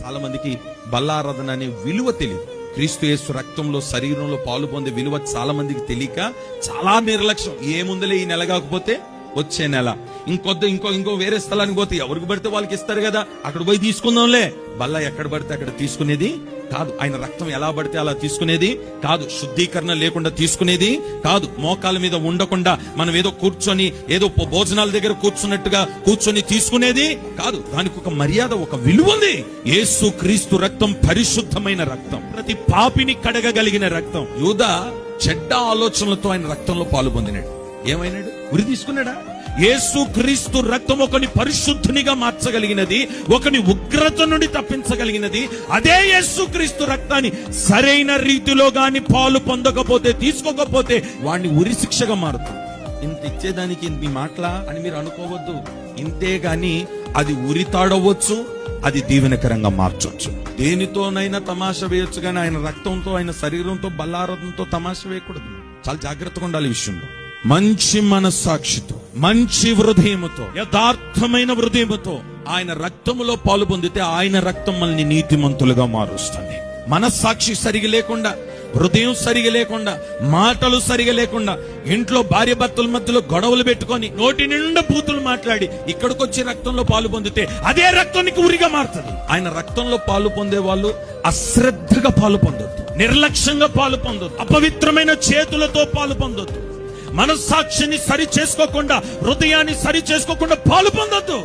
చాలా మందికి బల్లారాధన అనే విలువ తెలియదు. క్రీస్తు యేసు రక్తంలో శరీరంలో పాలు పొందే విలువ చాలా మందికి తెలియక చాలా నిర్లక్ష్యం. ఏముందులే ఈ నెల కాకపోతే వచ్చే నెల ఇంకో వేరే స్థలానికి పోతే ఎవరికి పడితే వాళ్ళకి ఇస్తారు కదా, అక్కడ పోయి తీసుకుందాంలే. బల్ల ఎక్కడ పడితే అక్కడ తీసుకునేది కాదు. ఆయన రక్తం ఎలా పడితే అలా తీసుకునేది కాదు. శుద్ధీకరణ లేకుండా తీసుకునేది కాదు. మోకాల మీద ఉండకుండా మనం ఏదో కూర్చొని ఏదో భోజనాల దగ్గర కూర్చొని తీసుకునేది కాదు. దానికి ఒక మర్యాద, ఒక విలువ ఉంది. యేసు క్రీస్తు రక్తం పరిశుద్ధమైన రక్తం, ప్రతి పాపిని కడగగలిగిన రక్తం. యూదా చెడ్డ ఆలోచనలతో ఆయన రక్తంలో పాలు పొందినాడు. ఏమైనాడు? ఉరి తీసుకున్నాడా? యేసు క్రీస్తు రక్తం ఒకని పరిశుద్ధునిగా మార్చగలిగినది, ఒకని ఉగ్రత నుండి తప్పించగలిగినది. అదే యేసు క్రీస్తు రక్తాన్ని సరైన రీతిలో గాని పాలు పొందకపోతే, తీసుకోకపోతే వాడిని ఉరి శిక్షగా మారుతుంది. ఇంత ఇచ్చేదానికి మీ మాటలా అని మీరు అనుకోవద్దు. ఇంతే గాని అది ఉరి తాడవచ్చు, అది దీవెనకరంగా మార్చొచ్చు. దేనితోనైనా తమాషా వేయొచ్చు, కానీ ఆయన రక్తంతో, ఆయన శరీరంతో, బల్లారథంతో తమాషా వేయకూడదు. చాలా జాగ్రత్తగా ఉండాలి ఈ విషయంలో. మంచి మనస్సాక్షితో, మంచి హృదయముతో, యథార్థమైన హృదయముతో ఆయన రక్తములో పాలు పొందితే ఆయన రక్తం మనల్ని నీతిమంతులుగా మారుస్తుంది. మనస్సాక్షి సరిగా లేకుండా, హృదయం సరిగా లేకుండా, మాటలు సరిగా లేకుండా, ఇంట్లో భార్య భర్తల మధ్యలో గొడవలు పెట్టుకొని నోటి నిండా బూతులు మాట్లాడి ఇక్కడికి వచ్చి రక్తంలో పాలు పొందితే అదే రక్తానికి ఉరిగా మారుతుంది. ఆయన రక్తంలో పాలు పొందే వాళ్ళు అశ్రద్ధగా పాలు పొందొద్దు, నిర్లక్ష్యంగా పాలు పొందొద్దు, అపవిత్రమైన చేతులతో పాలు పొందొద్దు, మనస్సాక్షిని సరి చేసుకోకుండా, హృదయాన్ని సరి చేసుకోకుండా పాలు పొందొద్దు.